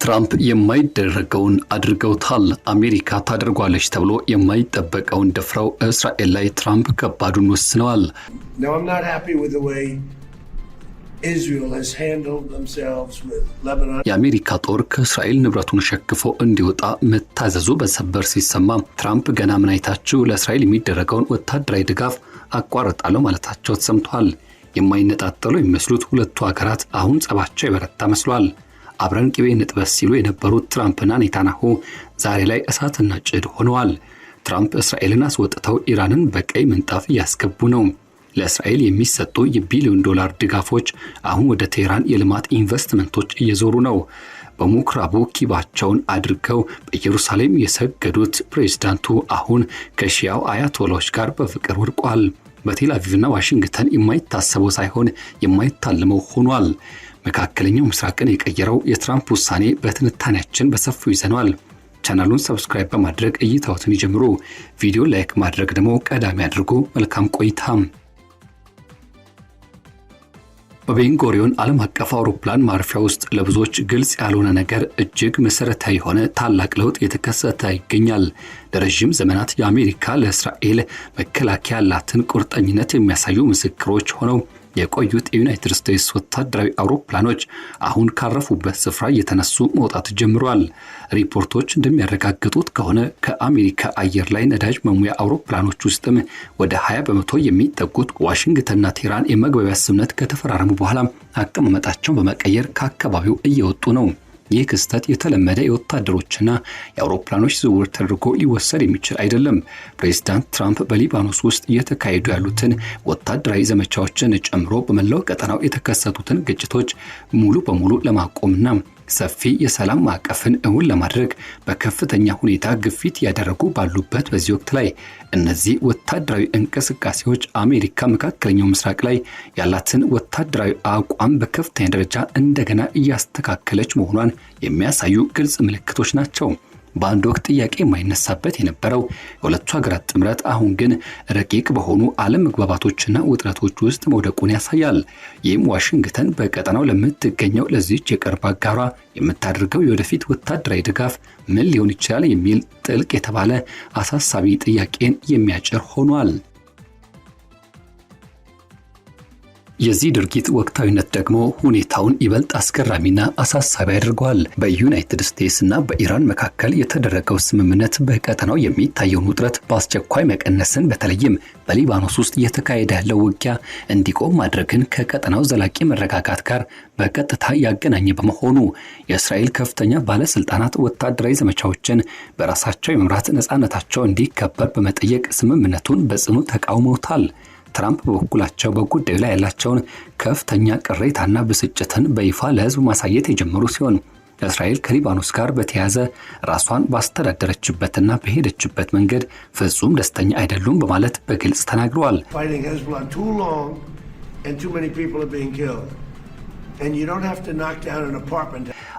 ትራምፕ የማይደረገውን አድርገውታል። አሜሪካ ታደርጓለች ተብሎ የማይጠበቀውን ደፍረው እስራኤል ላይ ትራምፕ ከባዱን ወስነዋል። የአሜሪካ ጦር ከእስራኤል ንብረቱን ሸክፎ እንዲወጣ መታዘዙ በሰበር ሲሰማ ትራምፕ ገና ምን አይታችሁ ለእስራኤል የሚደረገውን ወታደራዊ ድጋፍ አቋርጣለሁ ማለታቸው ተሰምቷል። የማይነጣጠሉ የሚመስሉት ሁለቱ ሀገራት አሁን ጸባቸው የበረታ መስሏል። አብረን ቅቤ ንጥበስ ሲሉ የነበሩት ትራምፕና ኔታንያሁ ዛሬ ላይ እሳትና ጭድ ሆነዋል። ትራምፕ እስራኤልን አስወጥተው ኢራንን በቀይ ምንጣፍ እያስገቡ ነው። ለእስራኤል የሚሰጡ የቢሊዮን ዶላር ድጋፎች አሁን ወደ ቴህራን የልማት ኢንቨስትመንቶች እየዞሩ ነው። በምኩራቡ ኪባቸውን አድርገው በኢየሩሳሌም የሰገዱት ፕሬዝዳንቱ አሁን ከሺያው አያቶላዎች ጋር በፍቅር ወድቋል። በቴል አቪቭና ዋሽንግተን የማይታሰበው ሳይሆን የማይታለመው ሆኗል። መካከለኛው ምስራቅን የቀየረው የትራምፕ ውሳኔ በትንታኔያችን በሰፊው ይዘናል። ቻናሉን ሰብስክራይብ በማድረግ እይታዎትን ይጀምሩ። ቪዲዮ ላይክ ማድረግ ደግሞ ቀዳሚ አድርጉ። መልካም ቆይታ። በቤንጎሪዮን ዓለም አቀፍ አውሮፕላን ማረፊያ ውስጥ ለብዙዎች ግልጽ ያልሆነ ነገር እጅግ መሰረታዊ የሆነ ታላቅ ለውጥ የተከሰተ ይገኛል። ለረጅም ዘመናት የአሜሪካ ለእስራኤል መከላከያ ያላትን ቁርጠኝነት የሚያሳዩ ምስክሮች ሆነው የቆዩት የዩናይትድ ስቴትስ ወታደራዊ አውሮፕላኖች አሁን ካረፉበት ስፍራ እየተነሱ መውጣት ጀምረዋል። ሪፖርቶች እንደሚያረጋግጡት ከሆነ ከአሜሪካ አየር ላይ ነዳጅ መሙያ አውሮፕላኖች ውስጥም ወደ 20 በመቶ የሚጠጉት ዋሽንግተንና ቴህራን የመግባቢያ ስምምነት ከተፈራረሙ በኋላ አቀማመጣቸውን በመቀየር ከአካባቢው እየወጡ ነው። ይህ ክስተት የተለመደ የወታደሮችና የአውሮፕላኖች ዝውውር ተደርጎ ሊወሰድ የሚችል አይደለም። ፕሬዝዳንት ትራምፕ በሊባኖስ ውስጥ እየተካሄዱ ያሉትን ወታደራዊ ዘመቻዎችን ጨምሮ በመላው ቀጠናው የተከሰቱትን ግጭቶች ሙሉ በሙሉ ለማቆምና ሰፊ የሰላም ማዕቀፍን እውን ለማድረግ በከፍተኛ ሁኔታ ግፊት ያደረጉ ባሉበት በዚህ ወቅት ላይ እነዚህ ወታደራዊ እንቅስቃሴዎች አሜሪካ መካከለኛው ምስራቅ ላይ ያላትን ወታደራዊ አቋም በከፍተኛ ደረጃ እንደገና እያስተካከለች መሆኗን የሚያሳዩ ግልጽ ምልክቶች ናቸው። በአንድ ወቅት ጥያቄ የማይነሳበት የነበረው የሁለቱ ሀገራት ጥምረት አሁን ግን ረቂቅ በሆኑ አለመግባባቶችና ውጥረቶች ውስጥ መውደቁን ያሳያል። ይህም ዋሽንግተን በቀጠናው ለምትገኘው ለዚህች የቅርብ አጋሯ የምታደርገው የወደፊት ወታደራዊ ድጋፍ ምን ሊሆን ይችላል የሚል ጥልቅ የተባለ አሳሳቢ ጥያቄን የሚያጭር ሆኗል። የዚህ ድርጊት ወቅታዊነት ደግሞ ሁኔታውን ይበልጥ አስገራሚና አሳሳቢ ያደርገዋል። በዩናይትድ ስቴትስ እና በኢራን መካከል የተደረገው ስምምነት በቀጠናው የሚታየውን ውጥረት በአስቸኳይ መቀነስን፣ በተለይም በሊባኖስ ውስጥ እየተካሄደ ያለው ውጊያ እንዲቆም ማድረግን ከቀጠናው ዘላቂ መረጋጋት ጋር በቀጥታ ያገናኘ በመሆኑ የእስራኤል ከፍተኛ ባለስልጣናት ወታደራዊ ዘመቻዎችን በራሳቸው የመምራት ነፃነታቸው እንዲከበር በመጠየቅ ስምምነቱን በጽኑ ተቃውመውታል። ትራምፕ በበኩላቸው በጉዳዩ ላይ ያላቸውን ከፍተኛ ቅሬታና ብስጭትን በይፋ ለሕዝብ ማሳየት የጀመሩ ሲሆን እስራኤል ከሊባኖስ ጋር በተያያዘ ራሷን ባስተዳደረችበትና በሄደችበት መንገድ ፍጹም ደስተኛ አይደሉም በማለት በግልጽ ተናግረዋል።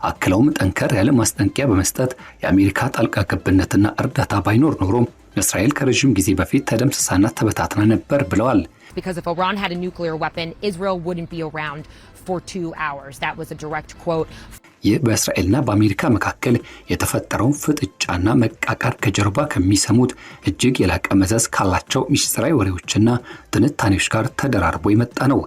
አክለውም ጠንከር ያለ ማስጠንቀቂያ በመስጠት የአሜሪካ ጣልቃ ገብነትና እርዳታ ባይኖር ኖሮ እስራኤል ከረጅም ጊዜ በፊት ተደምስሳና ተበታትና ነበር ብለዋል። Because if Iran had a nuclear weapon, Israel wouldn't be around for 2 hours. That was a direct quote. ይህ በእስራኤልና በአሜሪካ መካከል የተፈጠረውን ፍጥጫና መቃቃር ከጀርባ ከሚሰሙት እጅግ የላቀ መዘዝ ካላቸው ሚስጥራዊ ወሬዎችና ትንታኔዎች ጋር ተደራርቦ የመጣ ነው።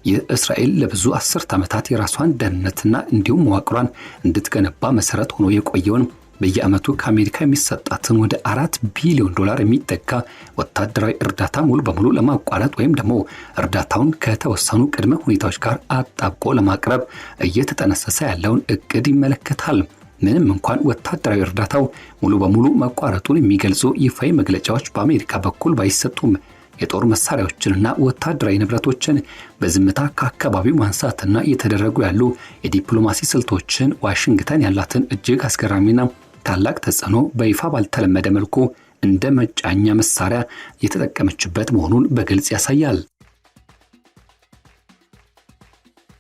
ይህ እስራኤል ለብዙ አስርት ዓመታት የራሷን ደህንነትና እንዲሁም መዋቅሯን እንድትገነባ መሰረት ሆኖ የቆየውን በየዓመቱ ከአሜሪካ የሚሰጣትን ወደ 4 ቢሊዮን ዶላር የሚጠጋ ወታደራዊ እርዳታ ሙሉ በሙሉ ለማቋረጥ ወይም ደግሞ እርዳታውን ከተወሰኑ ቅድመ ሁኔታዎች ጋር አጣብቆ ለማቅረብ እየተጠነሰሰ ያለውን እቅድ ይመለከታል። ምንም እንኳን ወታደራዊ እርዳታው ሙሉ በሙሉ መቋረጡን የሚገልጹ ይፋዊ መግለጫዎች በአሜሪካ በኩል ባይሰጡም የጦር መሳሪያዎችንና ወታደራዊ ንብረቶችን በዝምታ ከአካባቢው ማንሳትና እየተደረጉ ያሉ የዲፕሎማሲ ስልቶችን ዋሽንግተን ያላትን እጅግ አስገራሚና ታላቅ ተጽዕኖ በይፋ ባልተለመደ መልኩ እንደ መጫኛ መሳሪያ የተጠቀመችበት መሆኑን በግልጽ ያሳያል።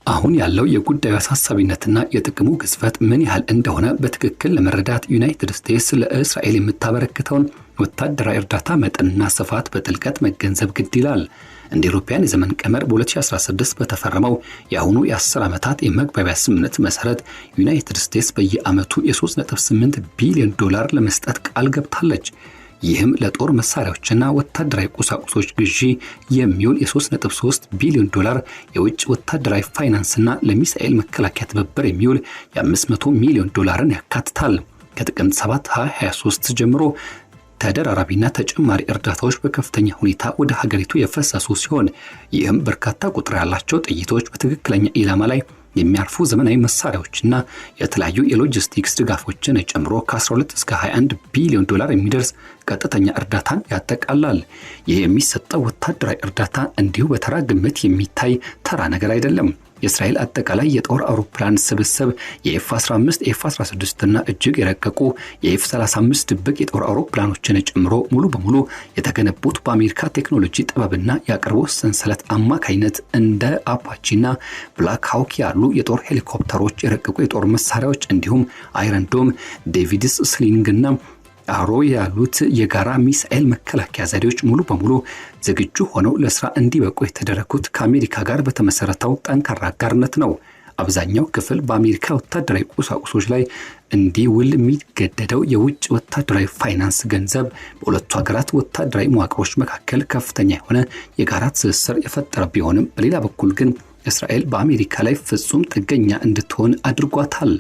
አሁን ያለው የጉዳዩ አሳሳቢነትና የጥቅሙ ግዝፈት ምን ያህል እንደሆነ በትክክል ለመረዳት ዩናይትድ ስቴትስ ለእስራኤል የምታበረክተውን ወታደራዊ እርዳታ መጠንና ስፋት በጥልቀት መገንዘብ ግድ ይላል። እንደ አውሮፓውያን የዘመን ቀመር በ2016 በተፈረመው የአሁኑ የ10 ዓመታት የመግባቢያ ስምምነት መሰረት ዩናይትድ ስቴትስ በየዓመቱ የ3.8 ቢሊዮን ዶላር ለመስጠት ቃል ገብታለች። ይህም ለጦር መሳሪያዎችና ወታደራዊ ቁሳቁሶች ግዢ የሚውል የ3.3 ቢሊዮን ዶላር የውጭ ወታደራዊ ፋይናንስና ለሚሳኤል መከላከያ ትብብር የሚውል የ500 ሚሊዮን ዶላርን ያካትታል። ከጥቅምት 7 2023 ጀምሮ ተደራራቢና ተጨማሪ እርዳታዎች በከፍተኛ ሁኔታ ወደ ሀገሪቱ የፈሰሱ ሲሆን ይህም በርካታ ቁጥር ያላቸው ጥይቶች በትክክለኛ ኢላማ ላይ የሚያርፉ ዘመናዊ መሳሪያዎችና የተለያዩ የሎጂስቲክስ ድጋፎችን ጨምሮ ከ12 እስከ 21 ቢሊዮን ዶላር የሚደርስ ቀጥተኛ እርዳታን ያጠቃልላል። ይህ የሚሰጠው ወታደራዊ እርዳታ እንዲሁ በተራ ግምት የሚታይ ተራ ነገር አይደለም። የእስራኤል አጠቃላይ የጦር አውሮፕላን ስብስብ የኤፍ-15 ኤፍ-16 እና እጅግ የረቀቁ የኤፍ-35 ድብቅ የጦር አውሮፕላኖችን ጨምሮ ሙሉ በሙሉ የተገነቡት በአሜሪካ ቴክኖሎጂ ጥበብና የአቅርቦት ሰንሰለት አማካይነት እንደ አፓቺና ብላክ ሃውክ ያሉ የጦር ሄሊኮፕተሮች፣ የረቀቁ የጦር መሳሪያዎች እንዲሁም አይረን ዶም፣ ዴቪድስ ስሊንግና አሮ ያሉት የጋራ ሚሳኤል መከላከያ ዘዴዎች ሙሉ በሙሉ ዝግጁ ሆነው ለስራ እንዲበቁ የተደረጉት ከአሜሪካ ጋር በተመሰረተው ጠንካራ አጋርነት ነው። አብዛኛው ክፍል በአሜሪካ ወታደራዊ ቁሳቁሶች ላይ እንዲውል የሚገደደው የውጭ ወታደራዊ ፋይናንስ ገንዘብ በሁለቱ ሀገራት ወታደራዊ መዋቅሮች መካከል ከፍተኛ የሆነ የጋራ ትስስር የፈጠረ ቢሆንም በሌላ በኩል ግን እስራኤል በአሜሪካ ላይ ፍጹም ጥገኛ እንድትሆን አድርጓታል።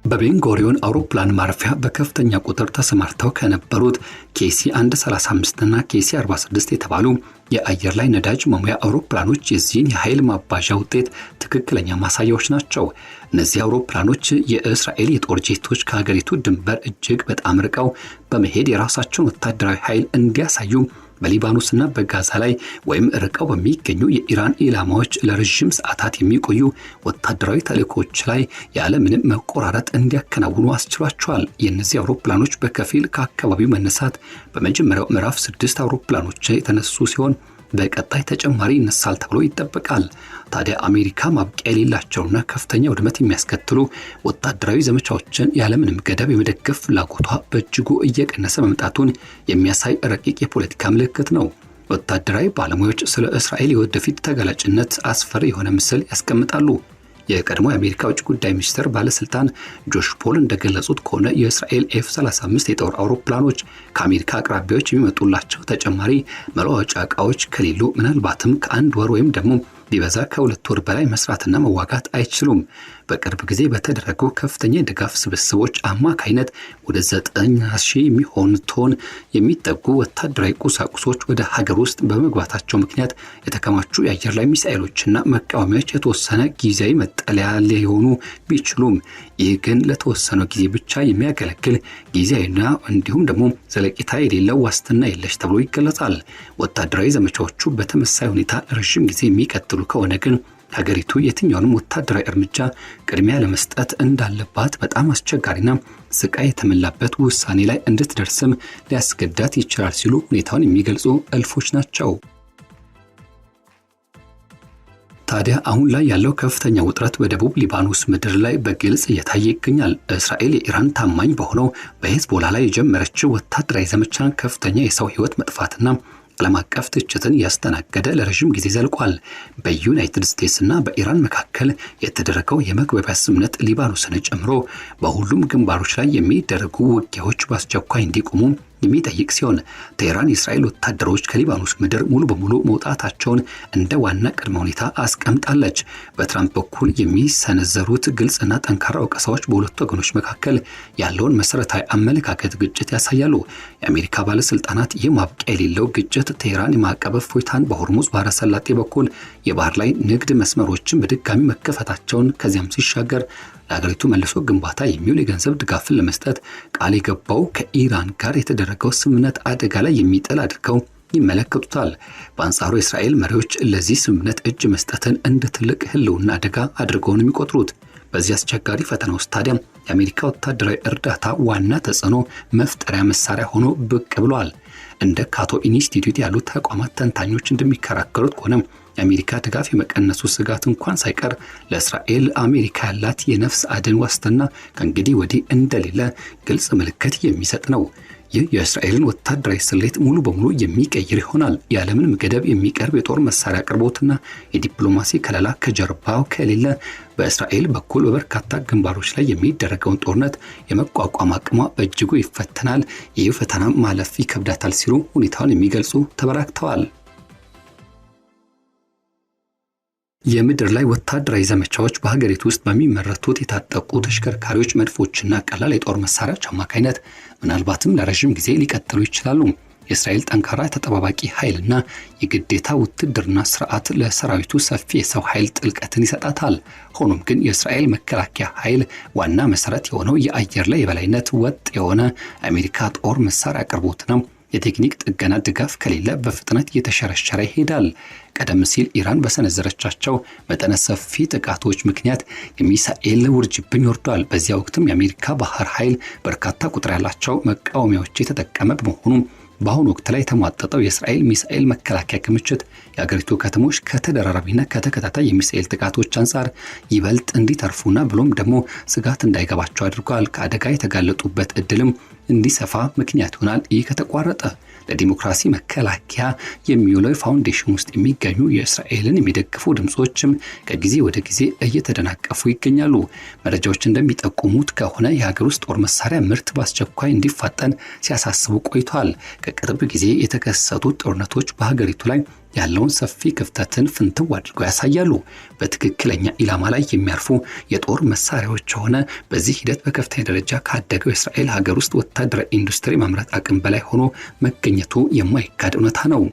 በቤንጎሪዮን አውሮፕላን ማረፊያ በከፍተኛ ቁጥር ተሰማርተው ከነበሩት KC-135 እና KC-46 የተባሉ የአየር ላይ ነዳጅ መሙያ አውሮፕላኖች የዚህን የኃይል ማባዣ ውጤት ትክክለኛ ማሳያዎች ናቸው። እነዚህ አውሮፕላኖች የእስራኤል የጦር ጄቶች ከሀገሪቱ ድንበር እጅግ በጣም ርቀው በመሄድ የራሳቸውን ወታደራዊ ኃይል እንዲያሳዩ በሊባኖስና በጋዛ ላይ ወይም ርቀው በሚገኙ የኢራን ኢላማዎች ለረጅም ሰዓታት የሚቆዩ ወታደራዊ ተልእኮች ላይ ያለምንም መቆራረጥ እንዲያከናውኑ አስችሏቸዋል። የእነዚህ አውሮፕላኖች በከፊል ከአካባቢው መነሳት በመጀመሪያው ምዕራፍ 6 አውሮፕላኖች የተነሱ ሲሆን በቀጣይ ተጨማሪ ይነሳል ተብሎ ይጠበቃል። ታዲያ አሜሪካ ማብቂያ የሌላቸውና ከፍተኛ ውድመት የሚያስከትሉ ወታደራዊ ዘመቻዎችን ያለምንም ገደብ የመደገፍ ፍላጎቷ በእጅጉ እየቀነሰ መምጣቱን የሚያሳይ ረቂቅ የፖለቲካ ምልክት ነው። ወታደራዊ ባለሙያዎች ስለ እስራኤል የወደፊት ተጋላጭነት አስፈሪ የሆነ ምስል ያስቀምጣሉ። የቀድሞ የአሜሪካ ውጭ ጉዳይ ሚኒስትር ባለስልጣን ጆሽ ፖል እንደገለጹት ከሆነ የእስራኤል ኤፍ-35 የጦር አውሮፕላኖች ከአሜሪካ አቅራቢያዎች የሚመጡላቸው ተጨማሪ መለዋወጫ ዕቃዎች ከሌሉ ምናልባትም ከአንድ ወር ወይም ደግሞ ቢበዛ ከ2 ወር በላይ መስራትና መዋጋት አይችሉም። በቅርብ ጊዜ በተደረጉ ከፍተኛ የድጋፍ ስብስቦች አማካይነት ወደ 9000 የሚሆኑ ቶን የሚጠጉ ወታደራዊ ቁሳቁሶች ወደ ሀገር ውስጥ በመግባታቸው ምክንያት የተከማቹ የአየር ላይ ሚሳኤሎችና መቃወሚያዎች የተወሰነ ጊዜያዊ መጠለያ ሊሆኑ ቢችሉም ይህ ግን ለተወሰነ ጊዜ ብቻ የሚያገለግል ጊዜያዊና እንዲሁም ደግሞ ዘለቂታ የሌለው ዋስትና የለሽ ተብሎ ይገለጻል። ወታደራዊ ዘመቻዎቹ በተመሳሳይ ሁኔታ ረጅም ጊዜ የሚቀጥሉ ከሆነ ግን ሀገሪቱ የትኛውንም ወታደራዊ እርምጃ ቅድሚያ ለመስጠት እንዳለባት በጣም አስቸጋሪና ስቃይ የተመላበት ውሳኔ ላይ እንድትደርስም ሊያስገዳት ይችላል ሲሉ ሁኔታውን የሚገልጹ እልፎች ናቸው። ታዲያ አሁን ላይ ያለው ከፍተኛ ውጥረት በደቡብ ሊባኖስ ምድር ላይ በግልጽ እየታየ ይገኛል። እስራኤል የኢራን ታማኝ በሆነው በሄዝቦላ ላይ የጀመረችው ወታደራዊ ዘመቻን ከፍተኛ የሰው ሕይወት መጥፋትና ዓለም አቀፍ ትችትን ያስተናገደ ለረጅም ጊዜ ዘልቋል። በዩናይትድ ስቴትስ እና በኢራን መካከል የተደረገው የመግባቢያ ስምምነት ሊባኖስን ጨምሮ በሁሉም ግንባሮች ላይ የሚደረጉ ውጊያዎች በአስቸኳይ እንዲቆሙ የሚጠይቅ ሲሆን ቴህራን የእስራኤል ወታደሮች ከሊባኖስ ምድር ሙሉ በሙሉ መውጣታቸውን እንደ ዋና ቅድመ ሁኔታ አስቀምጣለች። በትራምፕ በኩል የሚሰነዘሩት ግልጽና ጠንካራ ወቀሳዎች በሁለቱ ወገኖች መካከል ያለውን መሰረታዊ አመለካከት ግጭት ያሳያሉ። የአሜሪካ ባለስልጣናት ይህ ማብቂያ የሌለው ግጭት ቴህራን የማዕቀብ እፎይታን በሆርሙዝ ባህረ ሰላጤ በኩል የባህር ላይ ንግድ መስመሮችን በድጋሚ መከፈታቸውን ከዚያም ሲሻገር ለሀገሪቱ መልሶ ግንባታ የሚውል የገንዘብ ድጋፍን ለመስጠት ቃል የገባው ከኢራን ጋር የተደረገው ስምምነት አደጋ ላይ የሚጥል አድርገው ይመለከቱታል። በአንጻሩ የእስራኤል መሪዎች ለዚህ ስምምነት እጅ መስጠትን እንደ ትልቅ ህልውና አደጋ አድርገው ነው የሚቆጥሩት። በዚህ አስቸጋሪ ፈተና ውስጥ ታዲያ የአሜሪካ ወታደራዊ እርዳታ ዋና ተጽዕኖ መፍጠሪያ መሳሪያ ሆኖ ብቅ ብሏል። እንደ ካቶ ኢንስቲትዩት ያሉ ተቋማት ተንታኞች እንደሚከራከሩት ከሆነ የአሜሪካ ድጋፍ የመቀነሱ ስጋት እንኳን ሳይቀር ለእስራኤል አሜሪካ ያላት የነፍስ አድን ዋስትና ከእንግዲህ ወዲህ እንደሌለ ግልጽ ምልክት የሚሰጥ ነው። ይህ የእስራኤልን ወታደራዊ ስሌት ሙሉ በሙሉ የሚቀይር ይሆናል። ያለምንም ገደብ የሚቀርብ የጦር መሳሪያ አቅርቦትና የዲፕሎማሲ ከለላ ከጀርባው ከሌለ በእስራኤል በኩል በበርካታ ግንባሮች ላይ የሚደረገውን ጦርነት የመቋቋም አቅሟ በእጅጉ ይፈተናል። ይህ ፈተና ማለፍ ይከብዳታል ሲሉ ሁኔታውን የሚገልጹ ተበራክተዋል። የምድር ላይ ወታደራዊ ዘመቻዎች በሀገሪቱ ውስጥ በሚመረቱት የታጠቁ ተሽከርካሪዎች፣ መድፎችና ቀላል የጦር መሳሪያዎች አማካኝነት ምናልባትም ለረጅም ጊዜ ሊቀጥሉ ይችላሉ። የእስራኤል ጠንካራ ተጠባባቂ ኃይልና የግዴታ ውትድርና ስርዓት ለሰራዊቱ ሰፊ የሰው ኃይል ጥልቀትን ይሰጣታል። ሆኖም ግን የእስራኤል መከላከያ ኃይል ዋና መሰረት የሆነው የአየር ላይ የበላይነት፣ ወጥ የሆነ አሜሪካ ጦር መሳሪያ አቅርቦትና የቴክኒክ ጥገና ድጋፍ ከሌለ በፍጥነት እየተሸረሸረ ይሄዳል። ቀደም ሲል ኢራን በሰነዘረቻቸው መጠነ ሰፊ ጥቃቶች ምክንያት የሚሳኤል ውርጅብኝ ወርዷል። በዚያ ወቅትም የአሜሪካ ባህር ኃይል በርካታ ቁጥር ያላቸው መቃወሚያዎች የተጠቀመ በመሆኑ በአሁኑ ወቅት ላይ የተሟጠጠው የእስራኤል ሚሳኤል መከላከያ ክምችት የአገሪቱ ከተሞች ከተደራራቢና ከተከታታይ የሚሳኤል ጥቃቶች አንጻር ይበልጥ እንዲተርፉና ብሎም ደግሞ ስጋት እንዳይገባቸው አድርጓል። ከአደጋ የተጋለጡበት እድልም እንዲሰፋ ምክንያት ይሆናል። ይህ ከተቋረጠ ለዲሞክራሲ መከላከያ የሚውለው ፋውንዴሽን ውስጥ የሚገኙ የእስራኤልን የሚደግፉ ድምጾችም ከጊዜ ወደ ጊዜ እየተደናቀፉ ይገኛሉ። መረጃዎች እንደሚጠቁሙት ከሆነ የሀገር ውስጥ ጦር መሳሪያ ምርት በአስቸኳይ እንዲፋጠን ሲያሳስቡ ቆይቷል። ከቅርብ ጊዜ የተከሰቱት ጦርነቶች በሀገሪቱ ላይ ያለውን ሰፊ ክፍተትን ፍንትው አድርገው ያሳያሉ። በትክክለኛ ኢላማ ላይ የሚያርፉ የጦር መሳሪያዎች ሆነ በዚህ ሂደት በከፍተኛ ደረጃ ካደገው የእስራኤል ሀገር ውስጥ ወታደራዊ ኢንዱስትሪ ማምረት አቅም በላይ ሆኖ መገኘቱ የማይካድ እውነታ ነው።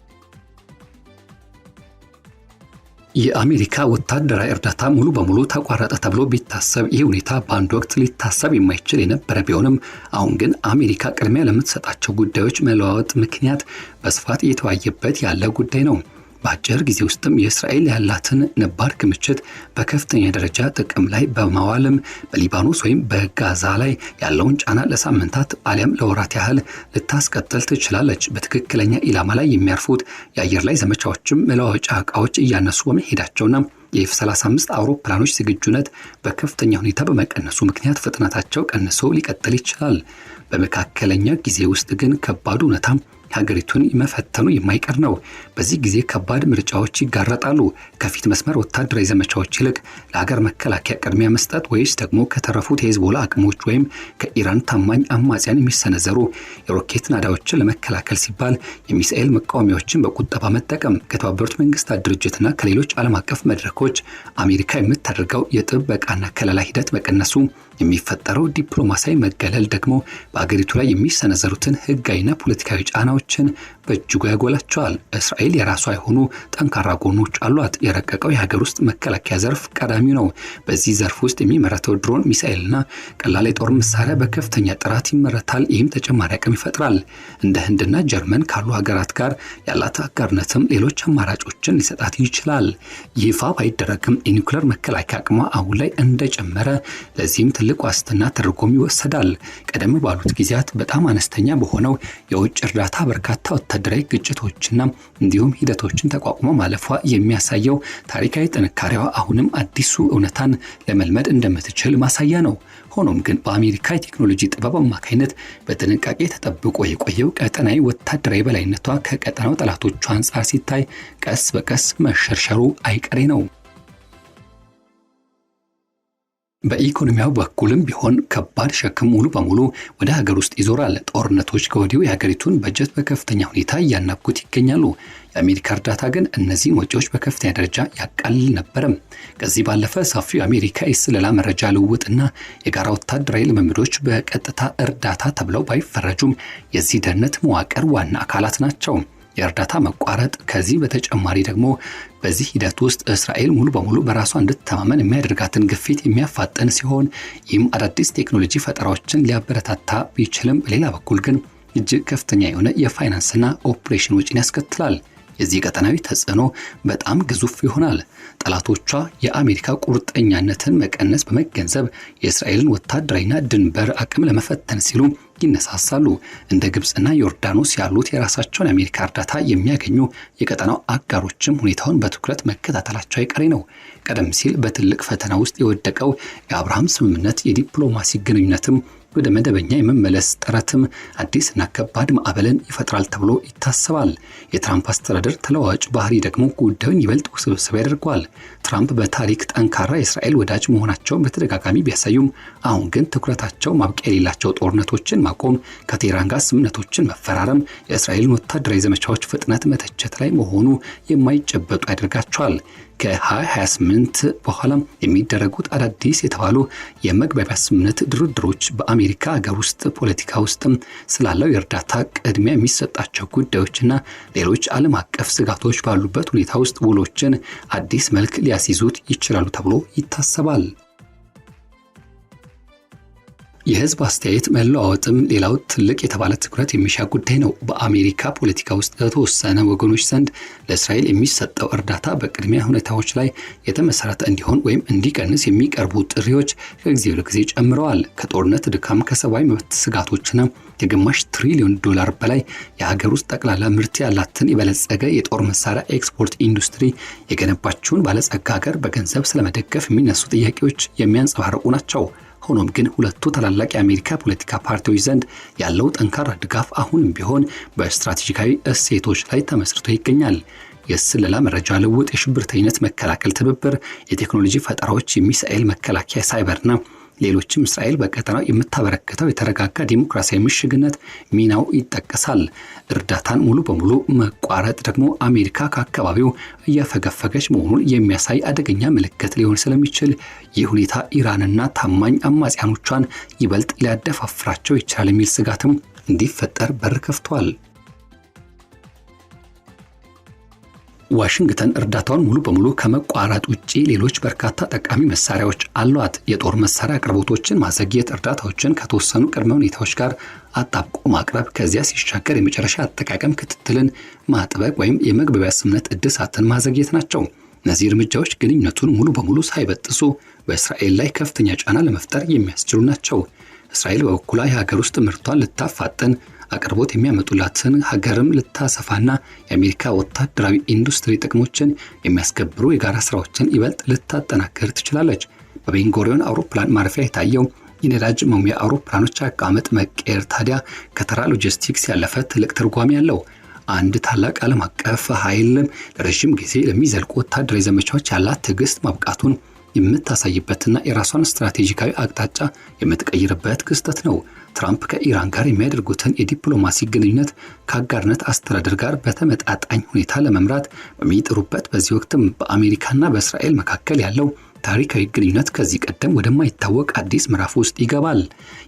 የአሜሪካ ወታደራዊ እርዳታ ሙሉ በሙሉ ተቋረጠ ተብሎ ቢታሰብ ይህ ሁኔታ በአንድ ወቅት ሊታሰብ የማይችል የነበረ ቢሆንም አሁን ግን አሜሪካ ቅድሚያ ለምትሰጣቸው ጉዳዮች መለዋወጥ ምክንያት በስፋት እየተወያየበት ያለ ጉዳይ ነው። በአጭር ጊዜ ውስጥም የእስራኤል ያላትን ነባር ክምችት በከፍተኛ ደረጃ ጥቅም ላይ በማዋልም በሊባኖስ ወይም በጋዛ ላይ ያለውን ጫና ለሳምንታት አሊያም ለወራት ያህል ልታስቀጥል ትችላለች። በትክክለኛ ኢላማ ላይ የሚያርፉት የአየር ላይ ዘመቻዎችም መለዋወጫ ዕቃዎች እያነሱ በመሄዳቸውና የኤፍ-35 አውሮፕላኖች ዝግጁነት በከፍተኛ ሁኔታ በመቀነሱ ምክንያት ፍጥነታቸው ቀንሶ ሊቀጥል ይችላል። በመካከለኛ ጊዜ ውስጥ ግን ከባዱ እውነታ ሀገሪቱን መፈተኑ የማይቀር ነው። በዚህ ጊዜ ከባድ ምርጫዎች ይጋረጣሉ። ከፊት መስመር ወታደራዊ ዘመቻዎች ይልቅ ለሀገር መከላከያ ቅድሚያ መስጠት ወይስ ደግሞ ከተረፉት የሂዝቦላ አቅሞች ወይም ከኢራን ታማኝ አማጽያን የሚሰነዘሩ የሮኬት ናዳዎችን ለመከላከል ሲባል የሚሳኤል መቃወሚያዎችን በቁጠባ መጠቀም። ከተባበሩት መንግስታት ድርጅትና ከሌሎች ዓለም አቀፍ መድረኮች አሜሪካ የምታደርገው የጥበቃና ከለላ ሂደት መቀነሱ የሚፈጠረው ዲፕሎማሲያዊ መገለል ደግሞ በአገሪቱ ላይ የሚሰነዘሩትን ህጋዊና ፖለቲካዊ ጫናዎችን በእጅጉ ያጎላቸዋል። እስራኤል የራሷ የሆኑ ጠንካራ ጎኖች አሏት። የረቀቀው የሀገር ውስጥ መከላከያ ዘርፍ ቀዳሚው ነው። በዚህ ዘርፍ ውስጥ የሚመረተው ድሮን፣ ሚሳኤልና ቀላል የጦር መሳሪያ በከፍተኛ ጥራት ይመረታል። ይህም ተጨማሪ አቅም ይፈጥራል። እንደ ህንድና ጀርመን ካሉ ሀገራት ጋር ያላት አጋርነትም ሌሎች አማራጮችን ሊሰጣት ይችላል። ይፋ ባይደረግም የኒውክሌር መከላከያ አቅሟ አሁን ላይ እንደጨመረ ለዚህም ትልቅ ዋስትና ተደርጎም ይወሰዳል። ቀደም ባሉት ጊዜያት በጣም አነስተኛ በሆነው የውጭ እርዳታ በርካታ ወታደራዊ ግጭቶችና እንዲሁም ሂደቶችን ተቋቁሞ ማለፏ የሚያሳየው ታሪካዊ ጥንካሬዋ አሁንም አዲሱ እውነታን ለመልመድ እንደምትችል ማሳያ ነው። ሆኖም ግን በአሜሪካ የቴክኖሎጂ ጥበብ አማካይነት በጥንቃቄ ተጠብቆ የቆየው ቀጠናዊ ወታደራዊ በላይነቷ ከቀጠናው ጠላቶቿ አንጻር ሲታይ ቀስ በቀስ መሸርሸሩ አይቀሬ ነው። በኢኮኖሚያው በኩልም ቢሆን ከባድ ሸክም ሙሉ በሙሉ ወደ ሀገር ውስጥ ይዞራል። ጦርነቶች ከወዲሁ የሀገሪቱን በጀት በከፍተኛ ሁኔታ እያናጉት ይገኛሉ። የአሜሪካ እርዳታ ግን እነዚህን ወጪዎች በከፍተኛ ደረጃ ያቃልል ነበረም። ከዚህ ባለፈ ሰፊው የአሜሪካ የስለላ መረጃ ልውውጥና የጋራ ወታደራዊ ልምምዶች በቀጥታ እርዳታ ተብለው ባይፈረጁም የዚህ ደህንነት መዋቅር ዋና አካላት ናቸው። የእርዳታ መቋረጥ ከዚህ በተጨማሪ ደግሞ በዚህ ሂደት ውስጥ እስራኤል ሙሉ በሙሉ በራሷ እንድትተማመን የሚያደርጋትን ግፊት የሚያፋጠን ሲሆን ይህም አዳዲስ ቴክኖሎጂ ፈጠራዎችን ሊያበረታታ ቢችልም በሌላ በኩል ግን እጅግ ከፍተኛ የሆነ የፋይናንስና ኦፕሬሽን ወጪን ያስከትላል። የዚህ ቀጠናዊ ተጽዕኖ በጣም ግዙፍ ይሆናል። ጠላቶቿ የአሜሪካ ቁርጠኛነትን መቀነስ በመገንዘብ የእስራኤልን ወታደራዊና ድንበር አቅም ለመፈተን ሲሉ ይነሳሳሉ። እንደ ግብጽና ዮርዳኖስ ያሉት የራሳቸውን የአሜሪካ እርዳታ የሚያገኙ የቀጠናው አጋሮችም ሁኔታውን በትኩረት መከታተላቸው አይቀሬ ነው። ቀደም ሲል በትልቅ ፈተና ውስጥ የወደቀው የአብርሃም ስምምነት የዲፕሎማሲ ግንኙነትም ወደ መደበኛ የመመለስ ጥረትም አዲስና ከባድ ማዕበልን ይፈጥራል ተብሎ ይታሰባል። የትራምፕ አስተዳደር ተለዋዋጭ ባህሪ ደግሞ ጉዳዩን ይበልጥ ውስብስብ ያደርገዋል። ትራምፕ በታሪክ ጠንካራ የእስራኤል ወዳጅ መሆናቸውን በተደጋጋሚ ቢያሳዩም አሁን ግን ትኩረታቸው ማብቂያ የሌላቸው ጦርነቶችን ማቆም፣ ከቴህራን ጋር ስምምነቶችን መፈራረም፣ የእስራኤልን ወታደራዊ ዘመቻዎች ፍጥነት መተቸት ላይ መሆኑ የማይጨበጡ ያደርጋቸዋል። ከ2028 በኋላ የሚደረጉት አዳዲስ የተባሉ የመግባቢያ ስምምነት ድርድሮች በአሜሪካ ሀገር ውስጥ ፖለቲካ ውስጥ ስላለው የእርዳታ ቅድሚያ የሚሰጣቸው ጉዳዮችና ሌሎች ዓለም አቀፍ ስጋቶች ባሉበት ሁኔታ ውስጥ ውሎችን አዲስ መልክ ሊያስይዙት ይችላሉ ተብሎ ይታሰባል። የህዝብ አስተያየት መለዋወጥም ሌላው ትልቅ የተባለ ትኩረት የሚሻ ጉዳይ ነው። በአሜሪካ ፖለቲካ ውስጥ የተወሰነ ወገኖች ዘንድ ለእስራኤል የሚሰጠው እርዳታ በቅድሚያ ሁኔታዎች ላይ የተመሰረተ እንዲሆን ወይም እንዲቀንስ የሚቀርቡ ጥሪዎች ከጊዜ ወደ ጊዜ ጨምረዋል። ከጦርነት ድካም፣ ከሰብአዊ መብት ስጋቶችና የግማሽ ትሪሊዮን ዶላር በላይ የሀገር ውስጥ ጠቅላላ ምርት ያላትን የበለጸገ የጦር መሳሪያ ኤክስፖርት ኢንዱስትሪ የገነባችውን ባለጸጋ ሀገር በገንዘብ ስለመደገፍ የሚነሱ ጥያቄዎች የሚያንጸባርቁ ናቸው። ሆኖም ግን ሁለቱ ታላላቅ የአሜሪካ ፖለቲካ ፓርቲዎች ዘንድ ያለው ጠንካራ ድጋፍ አሁንም ቢሆን በስትራቴጂካዊ እሴቶች ላይ ተመስርቶ ይገኛል። የስለላ መረጃ ልውውጥ፣ የሽብርተኝነት መከላከል ትብብር፣ የቴክኖሎጂ ፈጠራዎች፣ የሚሳኤል መከላከያ፣ ሳይበርና ሌሎችም እስራኤል በቀጠናው የምታበረክተው የተረጋጋ ዲሞክራሲያዊ ምሽግነት ሚናው ይጠቀሳል። እርዳታን ሙሉ በሙሉ መቋረጥ ደግሞ አሜሪካ ከአካባቢው እያፈገፈገች መሆኑን የሚያሳይ አደገኛ ምልክት ሊሆን ስለሚችል ይህ ሁኔታ ኢራንና ታማኝ አማጽያኖቿን ይበልጥ ሊያደፋፍራቸው ይችላል የሚል ስጋትም እንዲፈጠር በር ከፍቷል። ዋሽንግተን እርዳታውን ሙሉ በሙሉ ከመቋረጥ ውጪ ሌሎች በርካታ ጠቃሚ መሳሪያዎች አሏት። የጦር መሳሪያ አቅርቦቶችን ማዘግየት፣ እርዳታዎችን ከተወሰኑ ቅድመ ሁኔታዎች ጋር አጣብቆ ማቅረብ፣ ከዚያ ሲሻገር የመጨረሻ አጠቃቀም ክትትልን ማጥበቅ ወይም የመግባቢያ ስምምነት እድሳትን ማዘግየት ናቸው። እነዚህ እርምጃዎች ግንኙነቱን ሙሉ በሙሉ ሳይበጥሱ በእስራኤል ላይ ከፍተኛ ጫና ለመፍጠር የሚያስችሉ ናቸው። እስራኤል በበኩሏ የሀገር ውስጥ ምርቷን ልታፋጥን፣ አቅርቦት የሚያመጡላትን ሀገርም ልታሰፋና የአሜሪካ ወታደራዊ ኢንዱስትሪ ጥቅሞችን የሚያስከብሩ የጋራ ስራዎችን ይበልጥ ልታጠናክር ትችላለች። በቤንጎሪዮን አውሮፕላን ማረፊያ የታየው የነዳጅ መሙያ አውሮፕላኖች አቀማመጥ መቀየር ታዲያ ከተራ ሎጂስቲክስ ያለፈ ትልቅ ትርጓሜ ያለው። አንድ ታላቅ ዓለም አቀፍ ኃይል ለረጅም ጊዜ ለሚዘልቁ ወታደራዊ ዘመቻዎች ያላት ትዕግስት ማብቃቱን የምታሳይበትና የራሷን ስትራቴጂካዊ አቅጣጫ የምትቀይርበት ክስተት ነው። ትራምፕ ከኢራን ጋር የሚያደርጉትን የዲፕሎማሲ ግንኙነት ከአጋርነት አስተዳደር ጋር በተመጣጣኝ ሁኔታ ለመምራት በሚጥሩበት በዚህ ወቅትም በአሜሪካና በእስራኤል መካከል ያለው ታሪካዊ ግንኙነት ከዚህ ቀደም ወደማይታወቅ አዲስ ምዕራፍ ውስጥ ይገባል።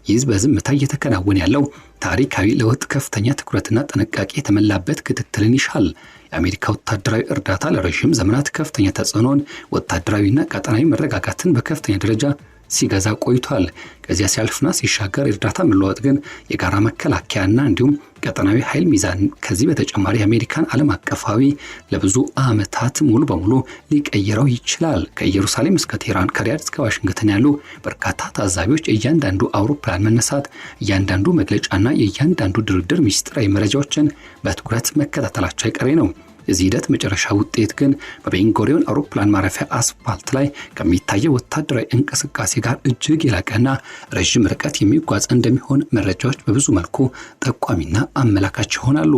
ይህ በዝምታ እየተከናወነ ያለው ታሪካዊ ለውጥ ከፍተኛ ትኩረትና ጥንቃቄ የተሞላበት ክትትልን ይሻል። የአሜሪካ ወታደራዊ እርዳታ ለረጅም ዘመናት ከፍተኛ ተጽዕኖን፣ ወታደራዊና ቀጠናዊ መረጋጋትን በከፍተኛ ደረጃ ሲገዛ ቆይቷል። ከዚያ ሲያልፍና ሲሻገር እርዳታ መለዋወጥ ግን የጋራ መከላከያና እንዲሁም ቀጠናዊ ኃይል ሚዛን ከዚህ በተጨማሪ የአሜሪካን ዓለም አቀፋዊ ለብዙ ዓመታት ሙሉ በሙሉ ሊቀይረው ይችላል። ከኢየሩሳሌም እስከ ቴህራን፣ ከሪያድ እስከ ዋሽንግተን ያሉ በርካታ ታዛቢዎች እያንዳንዱ አውሮፕላን መነሳት፣ እያንዳንዱ መግለጫና የእያንዳንዱ ድርድር ሚስጥራዊ መረጃዎችን በትኩረት መከታተላቸው አይቀሬ ነው። የዚህ ሂደት መጨረሻ ውጤት ግን በቤንጎሪዮን አውሮፕላን ማረፊያ አስፋልት ላይ ከሚታየው ወታደራዊ እንቅስቃሴ ጋር እጅግ የላቀና ረጅም ርቀት የሚጓዝ እንደሚሆን መረጃዎች በብዙ መልኩ ጠቋሚና አመላካች ይሆናሉ።